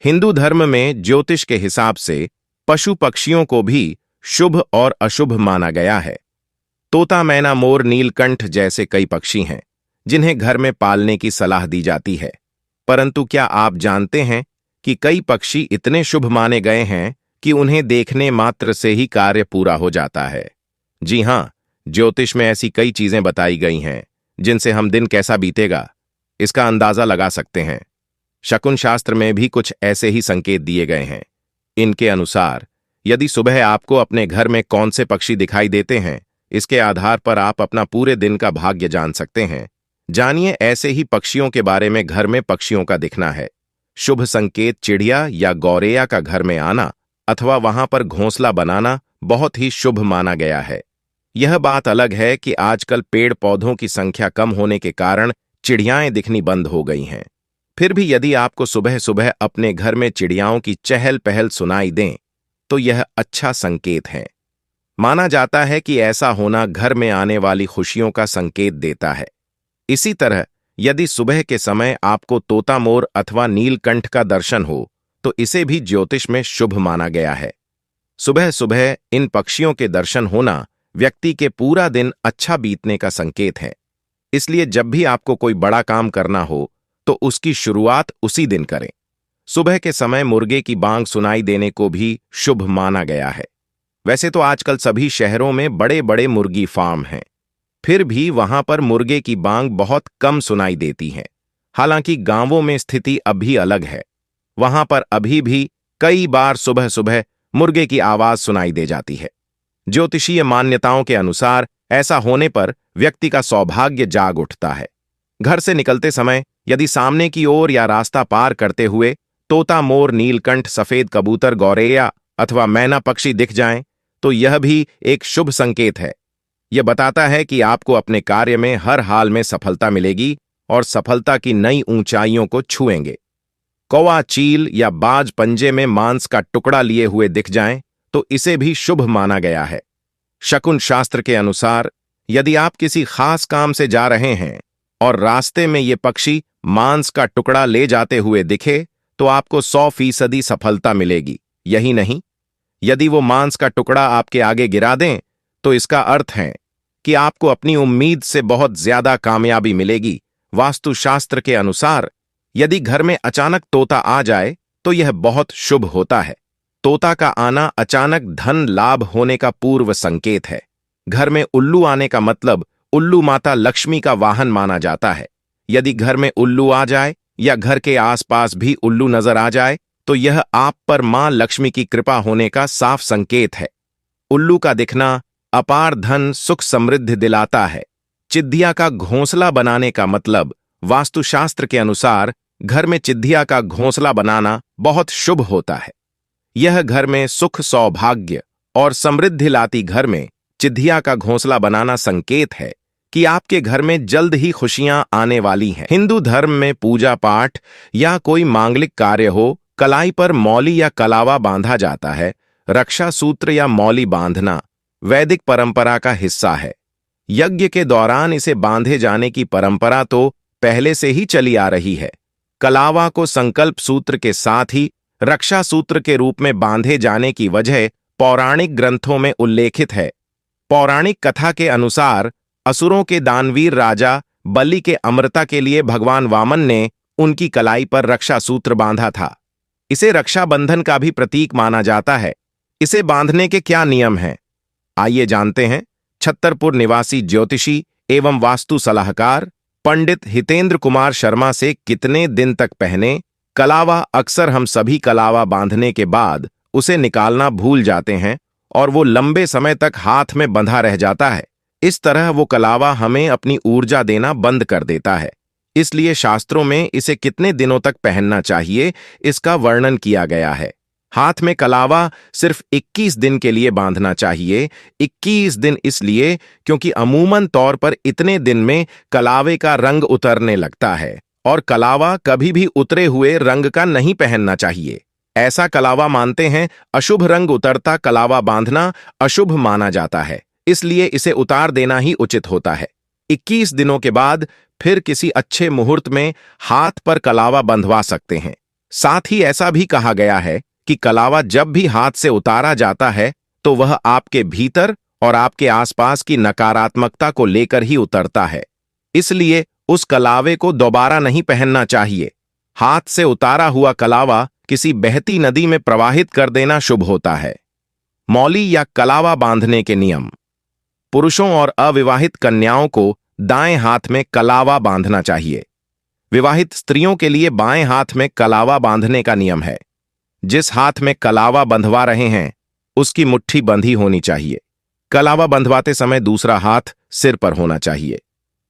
हिंदू धर्म में ज्योतिष के हिसाब से पशु पक्षियों को भी शुभ और अशुभ माना गया है। तोता, मैना, मोर, नीलकंठ जैसे कई पक्षी हैं जिन्हें घर में पालने की सलाह दी जाती है। परंतु क्या आप जानते हैं कि कई पक्षी इतने शुभ माने गए हैं कि उन्हें देखने मात्र से ही कार्य पूरा हो जाता है। जी हां, ज्योतिष में ऐसी कई चीजें बताई गई हैं जिनसे हम दिन कैसा बीतेगा इसका अंदाजा लगा सकते हैं। शकुन शास्त्र में भी कुछ ऐसे ही संकेत दिए गए हैं। इनके अनुसार यदि सुबह आपको अपने घर में कौन से पक्षी दिखाई देते हैं, इसके आधार पर आप अपना पूरे दिन का भाग्य जान सकते हैं। जानिए ऐसे ही पक्षियों के बारे में। घर में पक्षियों का दिखना है। शुभ संकेत चिड़िया या गौरैया का घर में आना अथवा वहां पर घोंसला बनाना बहुत ही शुभ माना गया है। यह बात अलग है कि आजकल पेड़ पौधों की संख्या कम होने के कारण चिड़ियाएं दिखनी बंद हो गई हैं। फिर भी यदि आपको सुबह सुबह अपने घर में चिड़ियाओं की चहल पहल सुनाई दें तो यह अच्छा संकेत है। माना जाता है कि ऐसा होना घर में आने वाली खुशियों का संकेत देता है। इसी तरह यदि सुबह के समय आपको तोता, मोर अथवा नीलकंठ का दर्शन हो तो इसे भी ज्योतिष में शुभ माना गया है। सुबह सुबह इन पक्षियों के दर्शन होना व्यक्ति के पूरा दिन अच्छा बीतने का संकेत है। इसलिए जब भी आपको कोई बड़ा काम करना हो तो उसकी शुरुआत उसी दिन करें। सुबह के समय मुर्गे की बांग सुनाई देने को भी शुभ माना गया है। वैसे तो आजकल सभी शहरों में बड़े बड़े मुर्गी फार्म हैं, फिर भी वहां पर मुर्गे की बांग बहुत कम सुनाई देती है। हालांकि गांवों में स्थिति अभी अलग है। वहां पर अभी भी कई बार सुबह सुबह मुर्गे की आवाज सुनाई दे जाती है। ज्योतिषीय मान्यताओं के अनुसार ऐसा होने पर व्यक्ति का सौभाग्य जाग उठता है। घर से निकलते समय यदि सामने की ओर या रास्ता पार करते हुए तोता, मोर, नीलकंठ, सफेद कबूतर, गौरैया अथवा मैना पक्षी दिख जाएं तो यह भी एक शुभ संकेत है। यह बताता है कि आपको अपने कार्य में हर हाल में सफलता मिलेगी और सफलता की नई ऊंचाइयों को छुएंगे। कौवा, चील या बाज पंजे में मांस का टुकड़ा लिए हुए दिख जाएं तो इसे भी शुभ माना गया है। शकुन शास्त्र के अनुसार यदि आप किसी खास काम से जा रहे हैं और रास्ते में ये पक्षी मांस का टुकड़ा ले जाते हुए दिखे तो आपको 100% सफलता मिलेगी। यही नहीं, यदि वो मांस का टुकड़ा आपके आगे गिरा दें तो इसका अर्थ है कि आपको अपनी उम्मीद से बहुत ज्यादा कामयाबी मिलेगी। वास्तुशास्त्र के अनुसार यदि घर में अचानक तोता आ जाए तो यह बहुत शुभ होता है। तोता का आना अचानक धन लाभ होने का पूर्व संकेत है। घर में उल्लू आने का मतलब उल्लू माता लक्ष्मी का वाहन माना जाता है। यदि घर में उल्लू आ जाए या घर के आसपास भी उल्लू नजर आ जाए तो यह आप पर मां लक्ष्मी की कृपा होने का साफ संकेत है। उल्लू का दिखना अपार धन, सुख, समृद्धि दिलाता है। चिद्दिया का घोंसला बनाने का मतलब वास्तुशास्त्र के अनुसार घर में चिद्दिया का घोंसला बनाना बहुत शुभ होता है। यह घर में सुख, सौभाग्य और समृद्धि लाती घर में चिद्दिया का घोंसला बनाना संकेत है कि आपके घर में जल्द ही खुशियां आने वाली हैं। हिंदू धर्म में पूजा पाठ या कोई मांगलिक कार्य हो, कलाई पर मौली या कलावा बांधा जाता है। रक्षा सूत्र या मौली बांधना वैदिक परंपरा का हिस्सा है। यज्ञ के दौरान इसे बांधे जाने की परंपरा तो पहले से ही चली आ रही है। कलावा को संकल्प सूत्र के साथ ही रक्षा सूत्र के रूप में बांधे जाने की वजह पौराणिक ग्रंथों में उल्लेखित है। पौराणिक कथा के अनुसार असुरों के दानवीर राजा बलि के अमरता के लिए भगवान वामन ने उनकी कलाई पर रक्षा सूत्र बांधा था। इसे रक्षाबंधन का भी प्रतीक माना जाता है। इसे बांधने के क्या नियम हैं, आइए जानते हैं। छतरपुर निवासी ज्योतिषी एवं वास्तु सलाहकार पंडित हितेंद्र कुमार शर्मा से कितने दिन तक पहने। कलावा अक्सर हम सभी कलावा बांधने के बाद उसे निकालना भूल जाते हैं और वो लंबे समय तक हाथ में बंधा रह जाता है। इस तरह वो कलावा हमें अपनी ऊर्जा देना बंद कर देता है। इसलिए शास्त्रों में इसे कितने दिनों तक पहनना चाहिए इसका वर्णन किया गया है। हाथ में कलावा सिर्फ 21 दिन के लिए बांधना चाहिए। 21 दिन इसलिए क्योंकि अमूमन तौर पर इतने दिन में कलावे का रंग उतरने लगता है और कलावा कभी भी उतरे हुए रंग का नहीं पहनना चाहिए। ऐसा कलावा मानते हैं अशुभ रंग उतरता कलावा बांधना अशुभ माना जाता है, इसलिए इसे उतार देना ही उचित होता है। 21 दिनों के बाद फिर किसी अच्छे मुहूर्त में हाथ पर कलावा बंधवा सकते हैं। साथ ही ऐसा भी कहा गया है कि कलावा जब भी हाथ से उतारा जाता है तो वह आपके भीतर और आपके आसपास की नकारात्मकता को लेकर ही उतरता है। इसलिए उस कलावे को दोबारा नहीं पहनना चाहिए। हाथ से उतारा हुआ कलावा किसी बहती नदी में प्रवाहित कर देना शुभ होता है। मौली या कलावा बांधने के नियम। पुरुषों और अविवाहित कन्याओं को दाएं हाथ में कलावा बांधना चाहिए। विवाहित स्त्रियों के लिए बाएं हाथ में कलावा बांधने का नियम है। जिस हाथ में कलावा बंधवा रहे हैं उसकी मुट्ठी बंधी होनी चाहिए। कलावा बंधवाते समय दूसरा हाथ सिर पर होना चाहिए।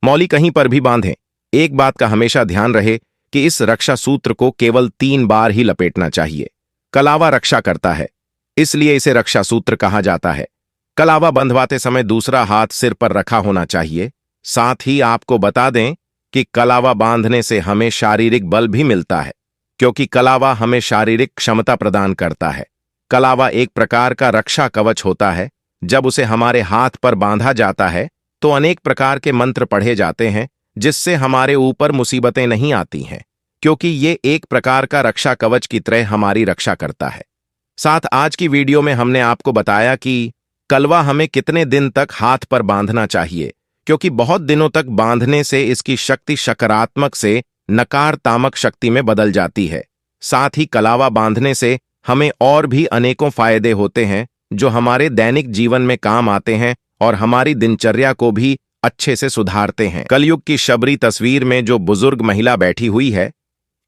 मौली कहीं पर भी बांधें, एक बात का हमेशा ध्यान रहे कि इस रक्षा सूत्र को केवल 3 बार ही लपेटना चाहिए। कलावा रक्षा करता है, इसलिए इसे रक्षा सूत्र कहा जाता है। कलावा बंधवाते समय दूसरा हाथ सिर पर रखा होना चाहिए। साथ ही आपको बता दें कि कलावा बांधने से हमें शारीरिक बल भी मिलता है, क्योंकि कलावा हमें शारीरिक क्षमता प्रदान करता है। कलावा एक प्रकार का रक्षा कवच होता है। जब उसे हमारे हाथ पर बांधा जाता है तो अनेक प्रकार के मंत्र पढ़े जाते हैं, जिससे हमारे ऊपर मुसीबतें नहीं आती हैं, क्योंकि ये एक प्रकार का रक्षा कवच की तरह हमारी रक्षा करता है। साथ आज की वीडियो में हमने आपको बताया कि कलवा हमें कितने दिन तक हाथ पर बांधना चाहिए, क्योंकि बहुत दिनों तक बांधने से इसकी शक्ति सकारात्मक से नकारात्मक शक्ति में बदल जाती है। साथ ही कलावा बांधने से हमें और भी अनेकों फायदे होते हैं जो हमारे दैनिक जीवन में काम आते हैं और हमारी दिनचर्या को भी अच्छे से सुधारते हैं। कलयुग की शबरी तस्वीर में जो बुजुर्ग महिला बैठी हुई है,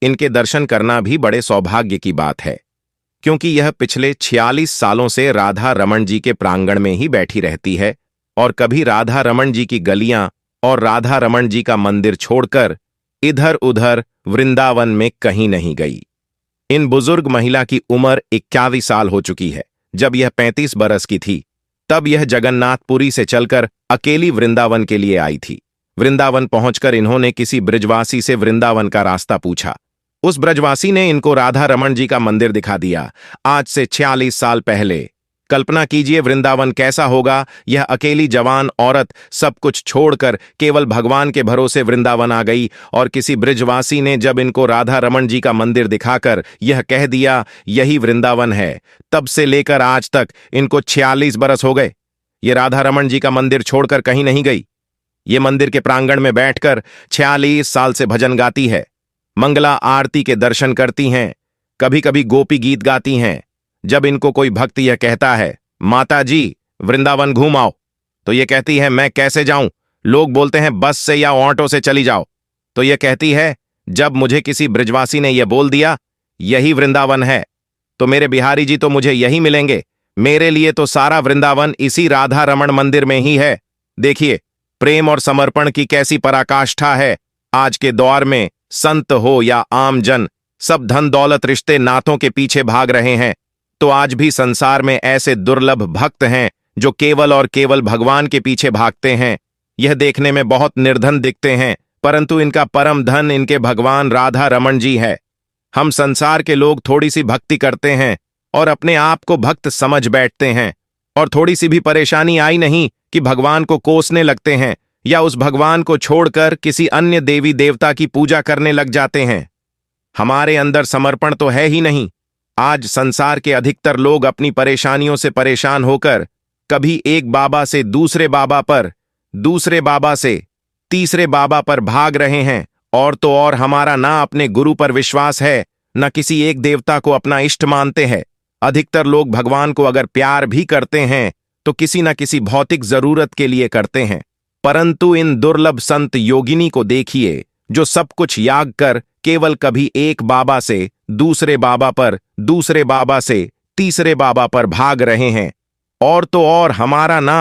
इनके दर्शन करना भी बड़े सौभाग्य की बात है, क्योंकि यह पिछले 46 सालों से राधा रमन जी के प्रांगण में ही बैठी रहती है और कभी राधा रमन जी की गलियां और राधा रमन जी का मंदिर छोड़कर इधर उधर वृंदावन में कहीं नहीं गई। इन बुजुर्ग महिला की उम्र 51 साल हो चुकी है। जब यह 35 बरस की थी तब यह जगन्नाथपुरी से चलकर अकेली वृंदावन के लिए आई थी। वृंदावन पहुंचकर इन्होंने किसी ब्रजवासी से वृंदावन का रास्ता पूछा। उस ब्रजवासी ने इनको राधा रमन जी का मंदिर दिखा दिया। आज से 46 साल पहले। कल्पना कीजिए वृंदावन कैसा होगा। यह अकेली जवान औरत सब कुछ छोड़कर केवल भगवान के भरोसे वृंदावन आ गई और किसी ब्रजवासी ने जब इनको राधा रमन जी का मंदिर दिखाकर यह कह दिया यही वृंदावन है, तब से लेकर आज तक इनको 46 बरस हो गए। ये राधा रमन जी का मंदिर छोड़कर कहीं नहीं गई। ये मंदिर के प्रांगण में बैठकर 46 साल से भजन गाती है, मंगला आरती के दर्शन करती हैं, कभी कभी गोपी गीत गाती हैं। जब इनको कोई भक्त यह कहता है माता जी वृंदावन घूम आओ, तो ये कहती है मैं कैसे जाऊं। लोग बोलते हैं बस से या ऑटो से चली जाओ, तो ये कहती है जब मुझे किसी ब्रजवासी ने यह बोल दिया यही वृंदावन है, तो मेरे बिहारी जी तो मुझे यही मिलेंगे। मेरे लिए तो सारा वृंदावन इसी राधा रमण मंदिर में ही है। देखिए प्रेम और समर्पण की कैसी पराकाष्ठा है। आज के दौर में संत हो या आम जन, सब धन दौलत रिश्ते नातों के पीछे भाग रहे हैं, तो आज भी संसार में ऐसे दुर्लभ भक्त हैं जो केवल और केवल भगवान के पीछे भागते हैं। यह देखने में बहुत निर्धन दिखते हैं, परंतु इनका परम धन इनके भगवान राधा रमन जी है। हम संसार के लोग थोड़ी सी भक्ति करते हैं और अपने आप को भक्त समझ बैठते हैं, और थोड़ी सी भी परेशानी आई नहीं कि भगवान को कोसने लगते हैं या उस भगवान को छोड़कर किसी अन्य देवी देवता की पूजा करने लग जाते हैं। हमारे अंदर समर्पण तो है ही नहीं। आज संसार के अधिकतर लोग अपनी परेशानियों से परेशान होकर कभी एक बाबा से दूसरे बाबा पर, दूसरे बाबा से तीसरे बाबा पर भाग रहे हैं, और तो और हमारा ना अपने गुरु पर विश्वास है, न किसी एक देवता को अपना इष्ट मानते हैं। अधिकतर लोग भगवान को अगर प्यार भी करते हैं तो किसी न किसी भौतिक जरूरत के लिए करते हैं। परंतु इन दुर्लभ संत योगिनी को देखिए जो सब कुछ याग कर केवल कभी एक बाबा से दूसरे बाबा पर, दूसरे बाबा से तीसरे बाबा पर भाग रहे हैं, और तो और हमारा ना